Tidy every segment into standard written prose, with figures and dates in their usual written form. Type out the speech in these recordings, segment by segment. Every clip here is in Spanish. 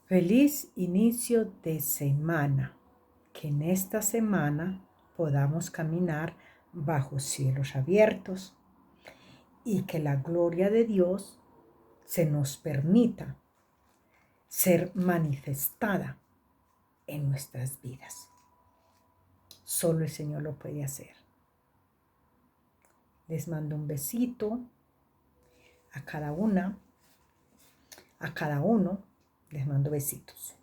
Feliz inicio de semana, que en esta semana podamos caminar bajo cielos abiertos y que la gloria de Dios se nos permita ser manifestada en nuestras vidas. Solo el Señor lo puede hacer. Les mando un besito a cada una, a cada uno, les mando besitos.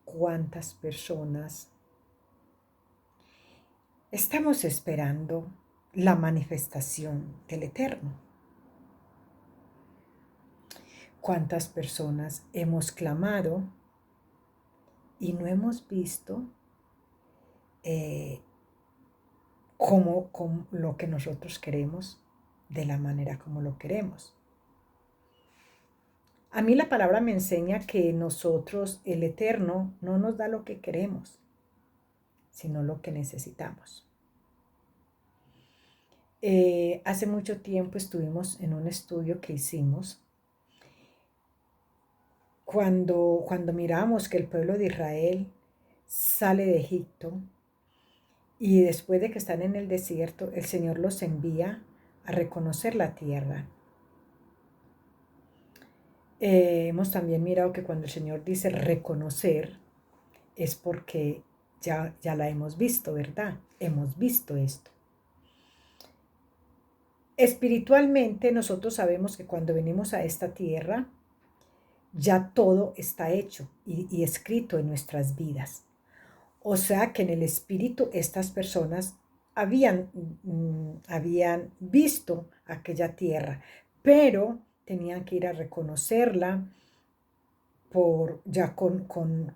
¿Cuántas personas estamos esperando la manifestación del Eterno? ¿Cuántas personas hemos clamado y no hemos visto como lo que nosotros queremos, de la manera como lo queremos? A mí la palabra me enseña que nosotros, el Eterno, no nos da lo que queremos, sino lo que necesitamos. Hace mucho tiempo estuvimos en un estudio que hicimos cuando miramos que el pueblo de Israel sale de Egipto y después de que están en el desierto, el Señor los envía a reconocer la tierra. Hemos también mirado que cuando el Señor dice reconocer, es porque ya la hemos visto, ¿verdad? Hemos visto esto. Espiritualmente nosotros sabemos que cuando venimos a esta tierra, ya todo está hecho y escrito en nuestras vidas. O sea que en el espíritu estas personas habían visto aquella tierra, pero tenían que ir a reconocerla ya con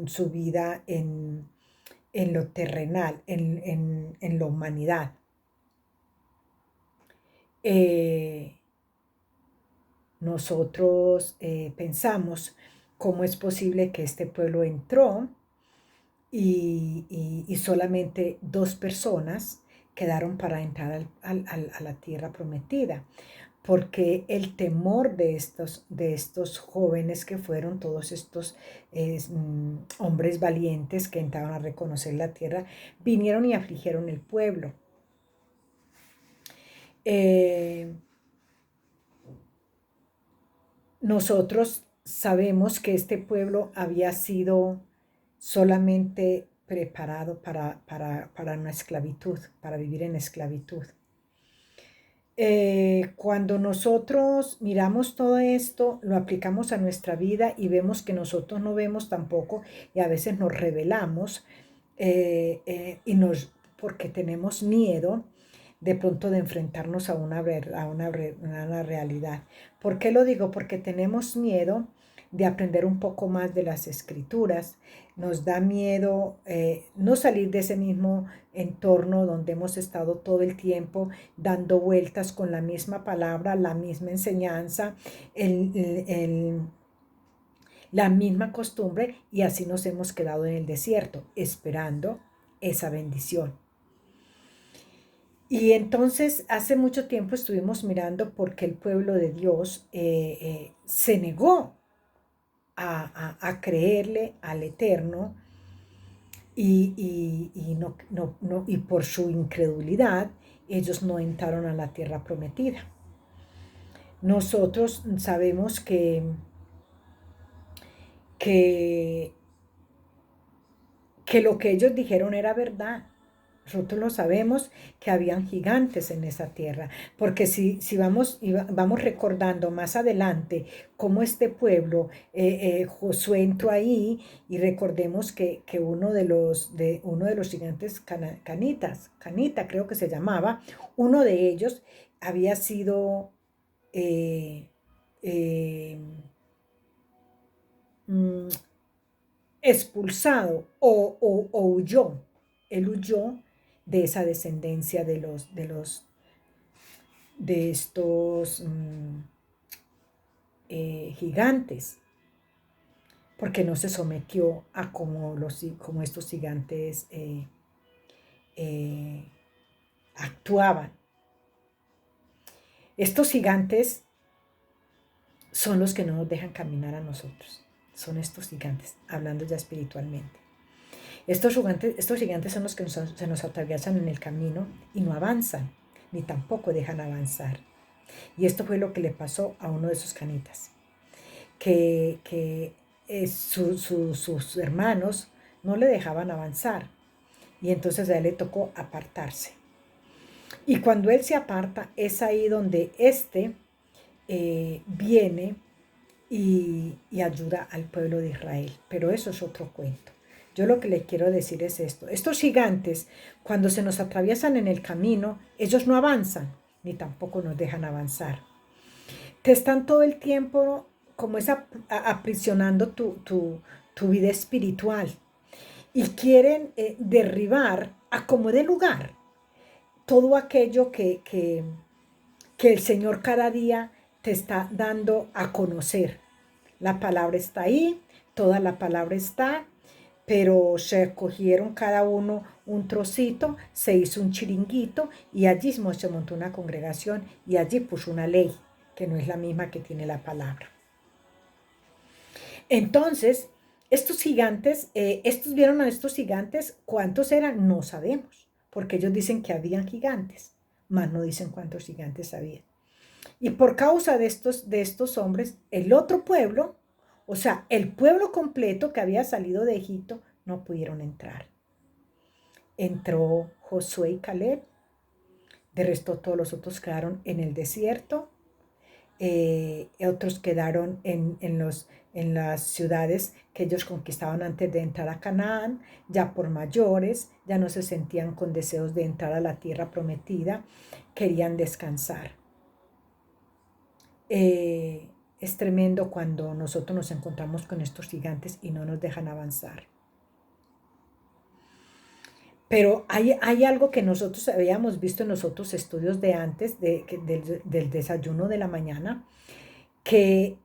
su vida en lo terrenal, en la humanidad. Nosotros pensamos cómo es posible que este pueblo entró y solamente 2 personas quedaron para entrar a la tierra prometida, porque el temor de estos jóvenes que fueron todos estos hombres valientes que entraron a reconocer la tierra, vinieron y afligieron el pueblo. Nosotros sabemos que este pueblo había sido solamente preparado para una esclavitud, para vivir en esclavitud. Cuando nosotros miramos todo esto, lo aplicamos a nuestra vida y vemos que nosotros no vemos tampoco y a veces nos rebelamos porque tenemos miedo de pronto de enfrentarnos a una realidad. ¿Por qué lo digo? Porque tenemos miedo de aprender un poco más de las escrituras. Nos da miedo no salir de ese mismo entorno donde hemos estado todo el tiempo dando vueltas con la misma palabra, la misma enseñanza, la misma costumbre, y así nos hemos quedado en el desierto esperando esa bendición. Y entonces hace mucho tiempo estuvimos mirando porque el pueblo de Dios se negó a creerle al Eterno y por su incredulidad ellos no entraron a la tierra prometida. Nosotros sabemos que lo que ellos dijeron era verdad. Nosotros lo sabemos que habían gigantes en esa tierra, porque si vamos recordando más adelante cómo este pueblo, Josué entró ahí y recordemos que uno de los gigantes Canita creo que se llamaba, uno de ellos había sido expulsado o huyó. Él huyó de esa descendencia de estos gigantes, porque no se sometió a como estos gigantes actuaban. Estos gigantes son los que no nos dejan caminar a nosotros. Son estos gigantes, hablando ya espiritualmente. Estos gigantes son los que se nos atraviesan en el camino y no avanzan, ni tampoco dejan avanzar. Y esto fue lo que le pasó a uno de sus canitas, que sus hermanos no le dejaban avanzar. Y entonces a él le tocó apartarse. Y cuando él se aparta, es ahí donde viene y ayuda al pueblo de Israel. Pero eso es otro cuento. Yo lo que les quiero decir es esto. Estos gigantes, cuando se nos atraviesan en el camino, ellos no avanzan, ni tampoco nos dejan avanzar. Te están todo el tiempo como es aprisionando tu vida espiritual. Y quieren derribar a como de lugar todo aquello que el Señor cada día te está dando a conocer. La palabra está ahí, toda la palabra está, pero se cogieron cada uno un trocito, se hizo un chiringuito y allí se montó una congregación y allí puso una ley que no es la misma que tiene la palabra. Entonces, estos gigantes, estos vieron a estos gigantes, ¿cuántos eran? No sabemos, porque ellos dicen que habían gigantes, mas no dicen cuántos gigantes había. Y por causa de estos hombres, el otro pueblo, o sea, el pueblo completo que había salido de Egipto, no pudieron entrar. Entró Josué y Caleb, de resto todos los otros quedaron en el desierto, otros quedaron en las ciudades que ellos conquistaban antes de entrar a Canaán, ya por mayores, ya no se sentían con deseos de entrar a la tierra prometida, querían descansar. Es tremendo cuando nosotros nos encontramos con estos gigantes y no nos dejan avanzar. Pero hay algo que nosotros habíamos visto en los otros estudios de antes, del desayuno de la mañana, que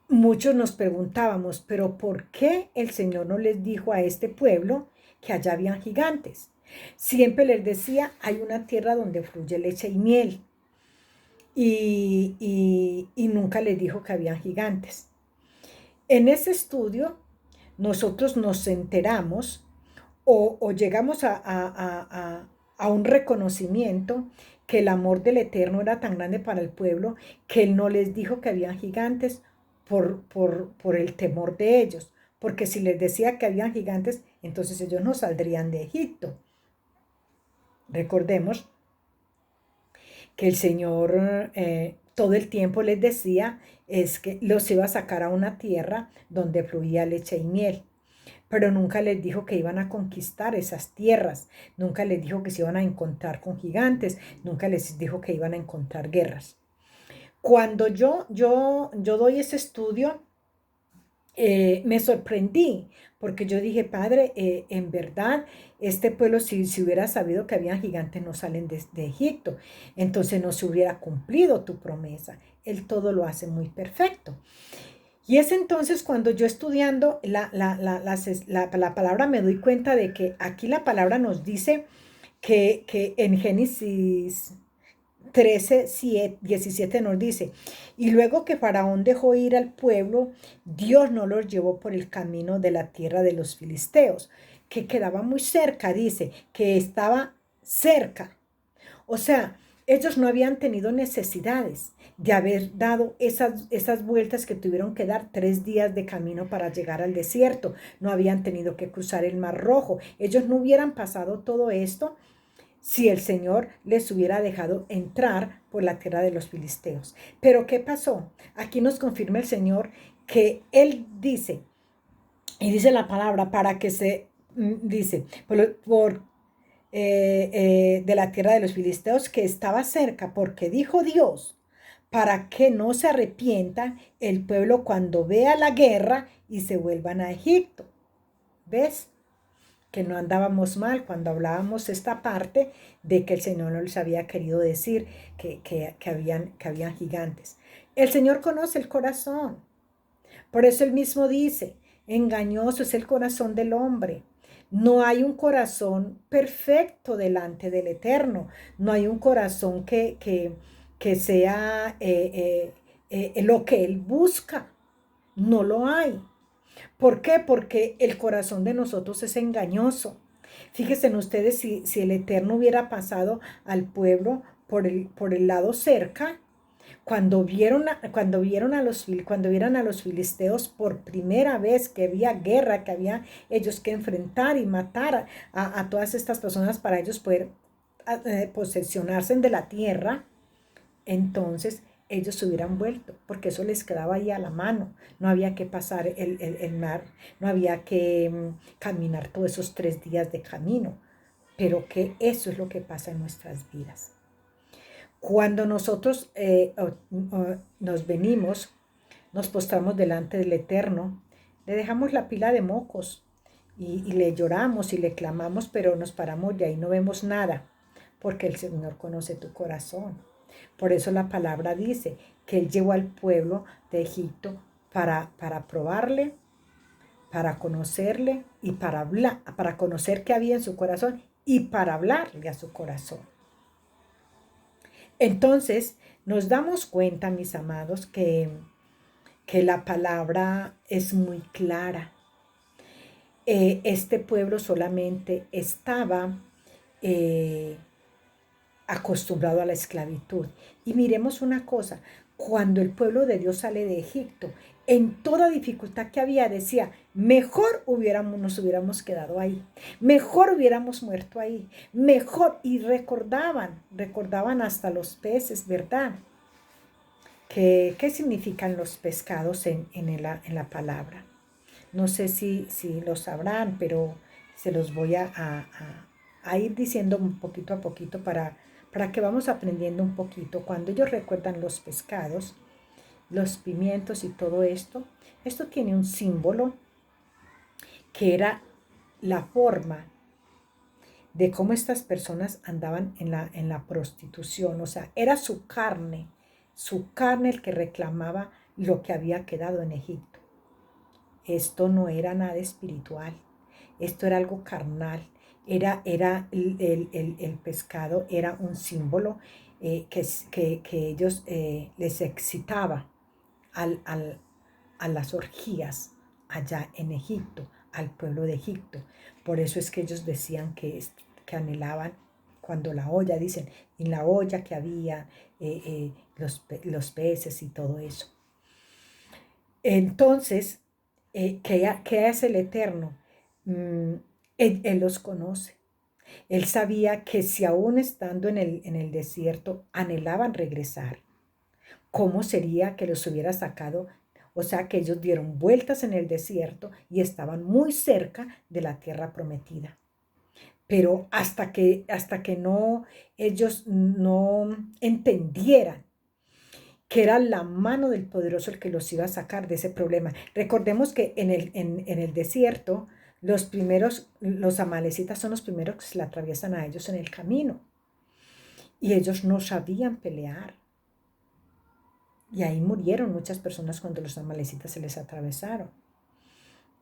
muchos nos preguntábamos, pero ¿por qué el Señor no les dijo a este pueblo que allá habían gigantes? Siempre les decía, hay una tierra donde fluye leche y miel. Y nunca les dijo que habían gigantes. En ese estudio, nosotros nos enteramos o llegamos a un reconocimiento que el amor del Eterno era tan grande para el pueblo que Él no les dijo que habían gigantes por el temor de ellos. Porque si les decía que habían gigantes, entonces ellos no saldrían de Egipto. Recordemos que el Señor todo el tiempo les decía es que los iba a sacar a una tierra donde fluía leche y miel. Pero nunca les dijo que iban a conquistar esas tierras, nunca les dijo que se iban a encontrar con gigantes, nunca les dijo que iban a encontrar guerras. Cuando yo doy ese estudio, me sorprendí, porque yo dije, Padre, en verdad, este pueblo, si hubiera sabido que había gigantes, no salen de Egipto, entonces no se hubiera cumplido tu promesa. Él todo lo hace muy perfecto. Y es entonces cuando yo estudiando la palabra me doy cuenta de que aquí la palabra nos dice que en Génesis 13, 17 nos dice, y luego que Faraón dejó ir al pueblo, Dios no los llevó por el camino de la tierra de los filisteos, que quedaba muy cerca, dice, que estaba cerca. O sea, ellos no habían tenido necesidades de haber dado esas vueltas que tuvieron que dar 3 días de camino para llegar al desierto. No habían tenido que cruzar el Mar Rojo. Ellos no hubieran pasado todo esto si el Señor les hubiera dejado entrar por la tierra de los filisteos. Pero ¿qué pasó? Aquí nos confirma el Señor que Él dice, y dice la palabra, para que se, dice, de la tierra de los filisteos que estaba cerca, porque dijo Dios, para que no se arrepienta el pueblo cuando vea la guerra y se vuelvan a Egipto. ¿Ves? Que no andábamos mal cuando hablábamos esta parte de que el Señor no les había querido decir que habían gigantes. El Señor conoce el corazón. Por eso Él mismo dice, engañoso es el corazón del hombre. No hay un corazón perfecto delante del Eterno. No hay un corazón que sea lo que Él busca. No lo hay. ¿Por qué? Porque el corazón de nosotros es engañoso. Fíjense en ustedes si el Eterno hubiera pasado al pueblo por el lado cerca, cuando vieron a los filisteos por primera vez que había guerra, que había ellos que enfrentar y matar a todas estas personas para ellos poder posesionarse de la tierra, entonces ellos se hubieran vuelto, porque eso les quedaba ahí a la mano. No había que pasar el mar, no había que caminar todos esos 3 días de camino, pero que eso es lo que pasa en nuestras vidas. Cuando nosotros nos venimos, nos postramos delante del Eterno, le dejamos la pila de mocos y le lloramos y le clamamos, pero nos paramos de ahí, no vemos nada, porque el Señor conoce tu corazón. Por eso la palabra dice que Él llevó al pueblo de Egipto para probarle, para conocerle y para hablar, para conocer qué había en su corazón y para hablarle a su corazón. Entonces, nos damos cuenta, mis amados, que la palabra es muy clara. Este pueblo solamente estaba acostumbrado a la esclavitud. Y miremos una cosa, cuando el pueblo de Dios sale de Egipto, en toda dificultad que había, decía, mejor nos hubiéramos quedado ahí, mejor hubiéramos muerto ahí, mejor, y recordaban hasta los peces, ¿verdad? ¿Qué significan los pescados en la palabra? No sé si lo sabrán, pero se los voy a ir diciendo un poquito a poquito para que vamos aprendiendo un poquito. Cuando ellos recuerdan los pescados, los pimientos y todo esto, esto tiene un símbolo que era la forma de cómo estas personas andaban en la prostitución. O sea, era su carne el que reclamaba lo que había quedado en Egipto. Esto no era nada espiritual, esto era algo carnal, era el pescado, era un símbolo que ellos les excitaba a las orgías allá en Egipto, al pueblo de Egipto. Por eso es que ellos decían que anhelaban, cuando la olla, dicen, en la olla que había los peces y todo eso. Entonces, ¿qué hace el Eterno? Él los conoce. Él sabía que si aún estando en el desierto anhelaban regresar, ¿cómo sería que los hubiera sacado? O sea, que ellos dieron vueltas en el desierto y estaban muy cerca de la tierra prometida. Pero hasta que no, ellos no entendieran que era la mano del poderoso el que los iba a sacar de ese problema. Recordemos que en el desierto, los amalecitas son los primeros que se le atraviesan a ellos en el camino. Y ellos no sabían pelear. Y ahí murieron muchas personas cuando los amalecitas se les atravesaron.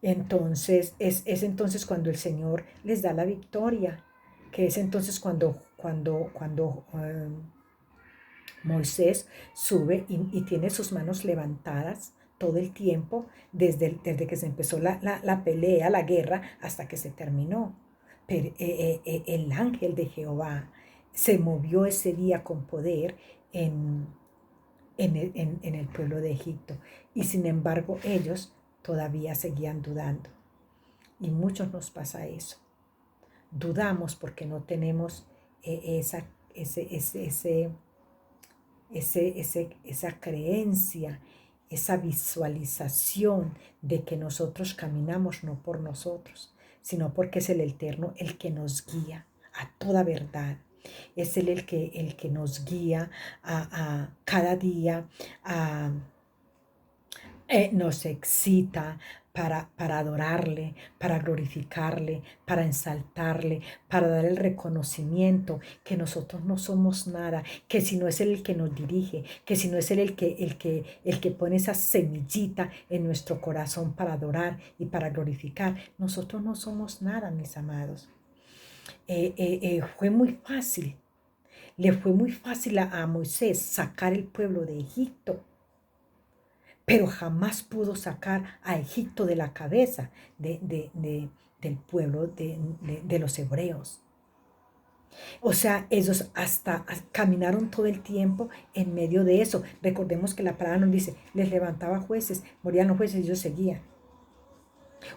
Entonces, es entonces cuando el Señor les da la victoria, que es entonces cuando Moisés sube y tiene sus manos levantadas todo el tiempo, desde que se empezó la pelea, la guerra, hasta que se terminó. Pero el ángel de Jehová se movió ese día con poder en el pueblo de Egipto. Y sin embargo, ellos todavía seguían dudando. Y muchos nos pasa eso. Dudamos porque no tenemos esa creencia, esa visualización de que nosotros caminamos no por nosotros, sino porque es el Eterno el que nos guía a toda verdad. Es Él el que nos guía a cada día, nos excita para adorarle, para glorificarle, para ensaltarle, para dar el reconocimiento que nosotros no somos nada, que si no es Él el que nos dirige, que si no es Él el que pone esa semillita en nuestro corazón para adorar y para glorificar, nosotros no somos nada, mis amados. Fue muy fácil, le fue muy fácil a Moisés sacar el pueblo de Egipto. pero jamás pudo sacar a Egipto de la cabeza del pueblo de los hebreos. O sea, ellos hasta caminaron todo el tiempo en medio de eso. Recordemos que la palabra nos dice, les levantaba jueces, morían los jueces y ellos seguían.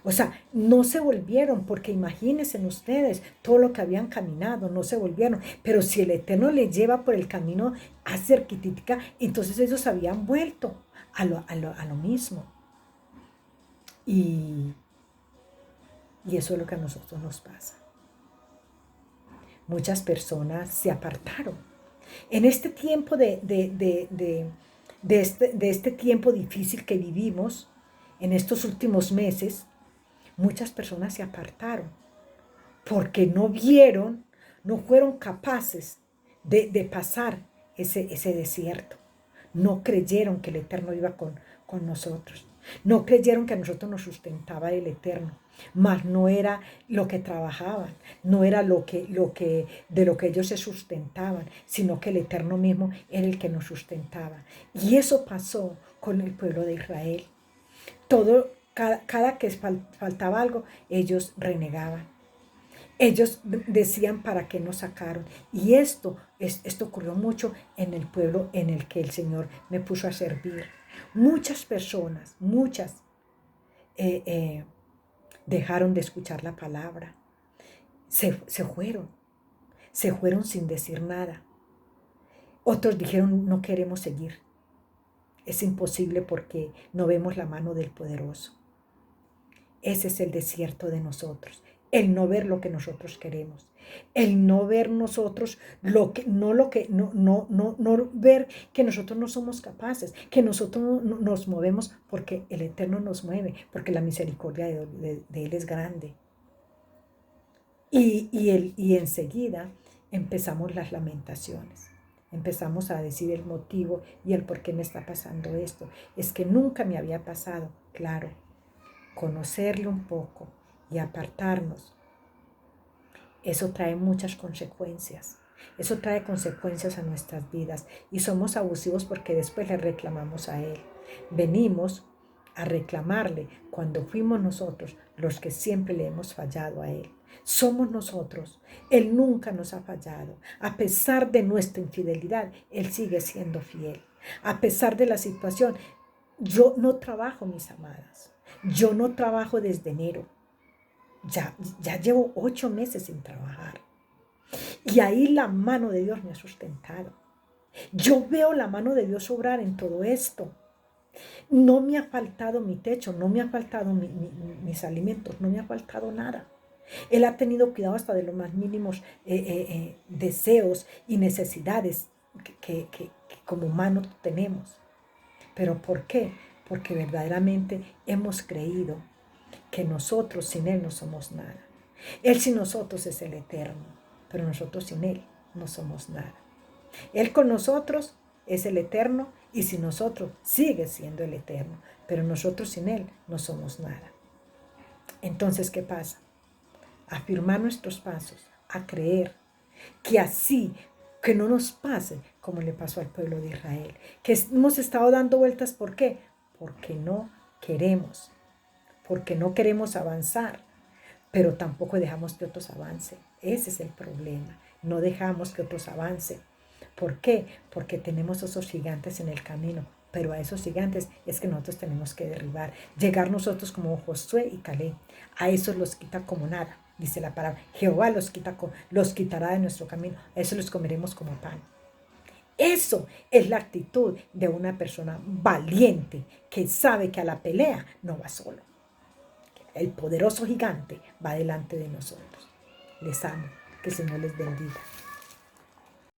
O sea, no se volvieron, porque imagínense ustedes todo lo que habían caminado, no se volvieron. Pero si el Eterno les lleva por el camino a cerquitica, entonces ellos habían vuelto a lo mismo. Y eso es lo que a nosotros nos pasa. Muchas personas se apartaron. En este tiempo de este tiempo difícil que vivimos, en estos últimos meses, muchas personas se apartaron porque no vieron, no fueron capaces de pasar ese desierto. No creyeron que el Eterno iba con nosotros. No creyeron que a nosotros nos sustentaba el Eterno. Mas no era lo que trabajaban, no era de lo que ellos se sustentaban, sino que el Eterno mismo era el que nos sustentaba. Y eso pasó con el pueblo de Israel. Cada que faltaba algo, ellos renegaban. Ellos decían para qué nos sacaron. Y esto ocurrió mucho en el pueblo en el que el Señor me puso a servir. Muchas personas, dejaron de escuchar la palabra. Se fueron sin decir nada. Otros dijeron, no queremos seguir. Es imposible porque no vemos la mano del poderoso. Ese es el desierto de nosotros. El no ver lo que nosotros queremos. El no ver nosotros no ver que nosotros no somos capaces, que nosotros nos movemos porque el Eterno nos mueve, porque la misericordia de Él es grande. Y enseguida empezamos las lamentaciones. Empezamos a decir el motivo y el por qué me está pasando esto. Es que nunca me había pasado, claro. Conocerle un poco y apartarnos, eso trae muchas consecuencias. Eso trae consecuencias a nuestras vidas y somos abusivos porque después le reclamamos a Él. Venimos a reclamarle cuando fuimos nosotros los que siempre le hemos fallado a Él. Somos nosotros. Él nunca nos ha fallado. A pesar de nuestra infidelidad, Él sigue siendo fiel. A pesar de la situación, yo no trabajo, mis amadas. Yo no trabajo desde enero. Ya llevo 8 meses sin trabajar. Y ahí la mano de Dios me ha sustentado. Yo veo la mano de Dios obrar en todo esto. No me ha faltado mi techo, no me ha faltado mis alimentos, no me ha faltado nada. Él ha tenido cuidado hasta de los más mínimos deseos y necesidades que como humanos tenemos. ¿Pero por qué? Porque verdaderamente hemos creído que nosotros sin Él no somos nada. Él sin nosotros es el Eterno, pero nosotros sin Él no somos nada. Él con nosotros es el Eterno y sin nosotros sigue siendo el Eterno, pero nosotros sin Él no somos nada. Entonces, ¿qué pasa? Afirmar nuestros pasos, a creer que así, que no nos pase como le pasó al pueblo de Israel, que hemos estado dando vueltas, ¿por qué? Porque no queremos avanzar, pero tampoco dejamos que otros avancen. Ese es el problema, no dejamos que otros avancen. ¿Por qué? Porque tenemos esos gigantes en el camino, pero a esos gigantes es que nosotros tenemos que derribar, llegar nosotros como Josué y Caleb, a esos los quita como nada. Dice la palabra, Jehová los quitará de nuestro camino, a eso los comeremos como pan. Eso es la actitud de una persona valiente que sabe que a la pelea no va solo. El poderoso gigante va delante de nosotros. Les amo, que el Señor les bendiga.